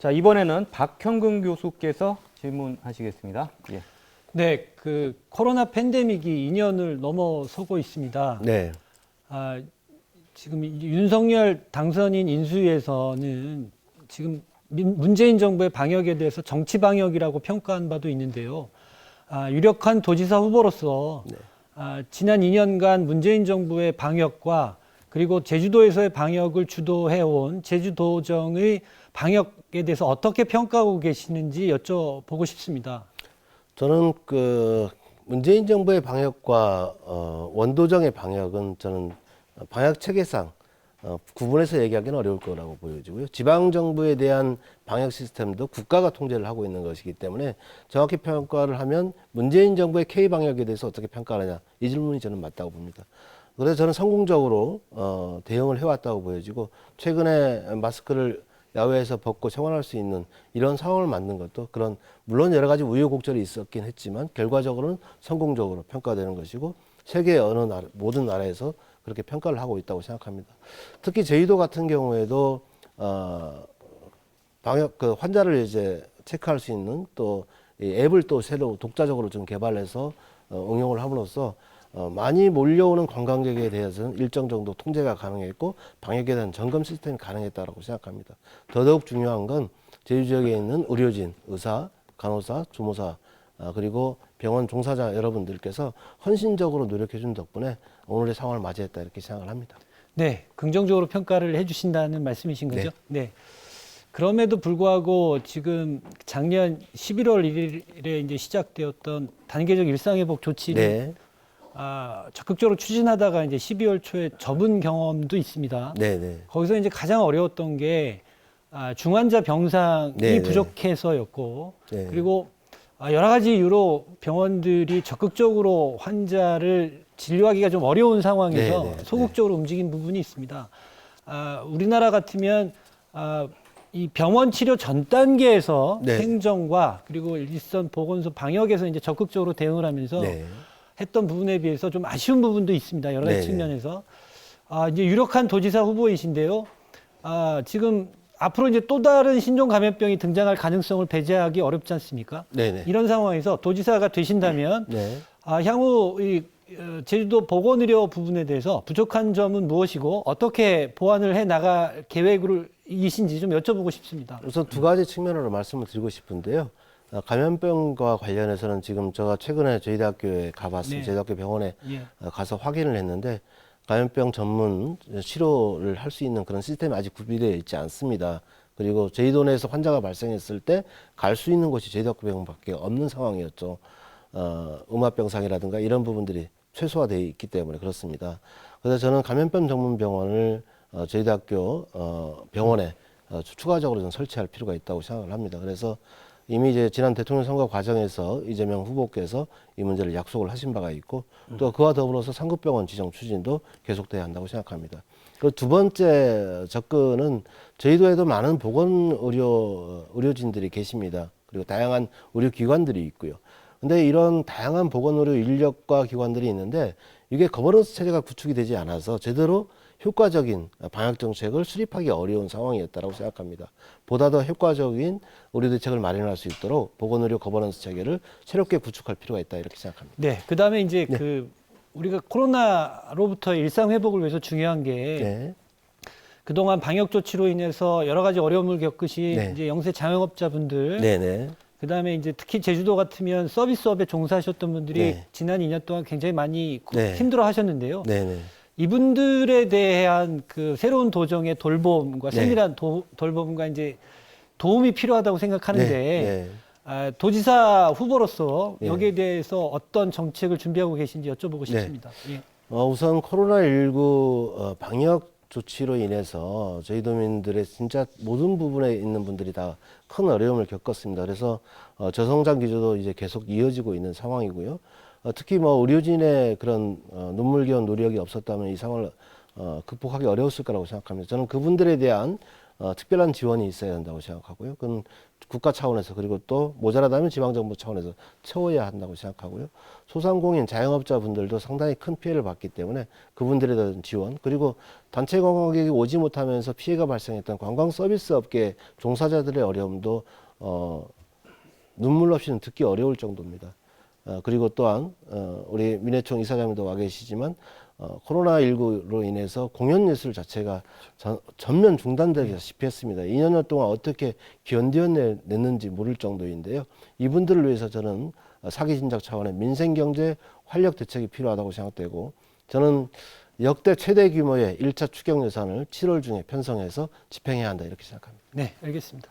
자, 이번에는 박형근 교수께서 질문하시겠습니다. 예. 네, 그 코로나 팬데믹이 2년을 넘어서고 있습니다. 네. 지금 윤석열 당선인 인수위에서는 지금 문재인 정부의 방역에 대해서 정치 방역이라고 평가한 바도 있는데요. 유력한 도지사 후보로서 네. 지난 2년간 문재인 정부의 방역과 그리고 제주도에서의 방역을 주도해온 제주도정의 방역에 대해서 어떻게 평가하고 계시는지 여쭤보고 싶습니다. 저는 그 문재인 정부의 방역과 원도정의 방역은 저는 방역 체계상 구분해서 얘기하기는 어려울 거라고 보여지고요. 지방 정부에 대한 방역 시스템도 국가가 통제를 하고 있는 것이기 때문에 정확히 평가를 하면 문재인 정부의 K 방역에 대해서 어떻게 평가하느냐 이 질문이 저는 맞다고 봅니다. 그래서 저는 성공적으로 대응을 해왔다고 보여지고 최근에 마스크를 야외에서 벗고 생활할 수 있는 이런 상황을 만든 것도 그런 물론 여러 가지 우여곡절이 있었긴 했지만 결과적으로는 성공적으로 평가되는 것이고 세계 어느 나라 모든 나라에서 그렇게 평가를 하고 있다고 생각합니다. 특히 제주도 같은 경우에도 방역 그 환자를 이제 체크할 수 있는 또 이 앱을 또 새로 독자적으로 좀 개발해서 응용을 함으로써 많이 몰려오는 관광객에 대해서는 일정 정도 통제가 가능했고 방역에 대한 점검 시스템이 가능했다고 생각합니다. 더더욱 중요한 건 제주 지역에 있는 의료진, 의사, 간호사, 주무사 그리고 병원 종사자 여러분들께서 헌신적으로 노력해 준 덕분에 오늘의 상황을 맞이했다 이렇게 생각을 합니다. 네, 긍정적으로 평가를 해주신다는 말씀이신 거죠? 네. 그럼에도 불구하고 지금 작년 11월 1일에 이제 시작되었던 단계적 일상회복 조치를 적극적으로 추진하다가 이제 12월 초에 접은 경험도 있습니다. 거기서 이제 가장 어려웠던 게 중환자 병상이 부족해서였고, 그리고 여러 가지 이유로 병원들이 적극적으로 환자를 진료하기가 좀 어려운 상황에서 소극적으로 움직인 부분이 있습니다. 우리나라 같으면 이 병원 치료 전 단계에서 행정과 그리고 일선 보건소 방역에서 이제 적극적으로 대응을 하면서 했던 부분에 비해서 좀 아쉬운 부분도 있습니다. 여러 가지 측면에서. 이제 유력한 도지사 후보이신데요. 지금 앞으로 이제 또 다른 신종 감염병이 등장할 가능성을 배제하기 어렵지 않습니까? 이런 상황에서 도지사가 되신다면 향후 이 제주도 보건의료 부분에 대해서 부족한 점은 무엇이고 어떻게 보완을 해 나갈 계획이신지 좀 여쭤보고 싶습니다. 우선 두 가지 측면으로 말씀을 드리고 싶은데요. 감염병과 관련해서는 지금 제가 최근에 저희 대학교에 가봤습니다. 저희 대학교 병원에 가서 확인을 했는데 감염병 전문 치료를 할 수 있는 그런 시스템이 아직 구비되어 있지 않습니다. 그리고 제주도 내에서 환자가 발생했을 때 갈 수 있는 곳이 저희 대학교 병원밖에 없는 상황이었죠. 음압병상이라든가 이런 부분들이 최소화되어 있기 때문에 그렇습니다. 그래서 저는 감염병 전문 병원을 저희 대학교 병원에 추가적으로 좀 설치할 필요가 있다고 생각을 합니다. 그래서 이미 이제 지난 대통령 선거 과정에서 이재명 후보께서 이 문제를 약속을 하신 바가 있고 또 그와 더불어서 상급병원 지정 추진도 계속돼야 한다고 생각합니다. 그리고 두 번째 접근은 저희도에도 많은 의료진들이 계십니다. 그리고 다양한 의료기관들이 있고요. 근데 이런 다양한 보건의료 인력과 기관들이 있는데 이게 거버넌스 체제가 구축이 되지 않아서 제대로 효과적인 방역 정책을 수립하기 어려운 상황이었다고 생각합니다. 보다 더 효과적인 의료 대책을 마련할 수 있도록 보건의료 거버넌스 체계를 새롭게 구축할 필요가 있다 이렇게 생각합니다. 네, 그다음에 이제 우리가 코로나로부터 일상 회복을 위해서 중요한 게 그동안 방역 조치로 인해서 여러 가지 어려움을 겪으신 이제 영세 자영업자분들 그다음에 이제 특히 제주도 같으면 서비스업에 종사하셨던 분들이 지난 2년 동안 굉장히 많이 힘들어 하셨는데요. 이분들에 대한 그 새로운 도정의 돌봄과 세밀한 돌봄과 이제 도움이 필요하다고 생각하는데 도지사 후보로서 여기에 대해서 어떤 정책을 준비하고 계신지 여쭤보고 싶습니다. 우선 코로나19 방역 조치로 인해서 저희 도민들의 진짜 모든 부분에 있는 분들이 다 큰 어려움을 겪었습니다. 그래서 저성장 기조도 이제 계속 이어지고 있는 상황이고요. 특히 뭐 의료진의 그런 눈물겨운 노력이 없었다면 이 상황을 극복하기 어려웠을 거라고 생각합니다. 저는 그분들에 대한 특별한 지원이 있어야 한다고 생각하고요. 그건 국가 차원에서 그리고 또 모자라다면 지방정부 차원에서 채워야 한다고 생각하고요. 소상공인 자영업자분들도 상당히 큰 피해를 봤기 때문에 그분들에 대한 지원 그리고 단체 관광객이 오지 못하면서 피해가 발생했던 관광 서비스 업계 종사자들의 어려움도 눈물 없이는 듣기 어려울 정도입니다. 그리고 또한 우리 민해총 이사장님도 와 계시지만 코로나19로 인해서 공연 예술 자체가 전면 중단되다시피 했습니다. 2년여 동안 어떻게 견뎌냈는지 모를 정도인데요. 이분들을 위해서 저는 사기 진작 차원의 민생경제 활력 대책이 필요하다고 생각되고 저는 역대 최대 규모의 1차 추경 예산을 7월 중에 편성해서 집행해야 한다 이렇게 생각합니다. 네, 알겠습니다.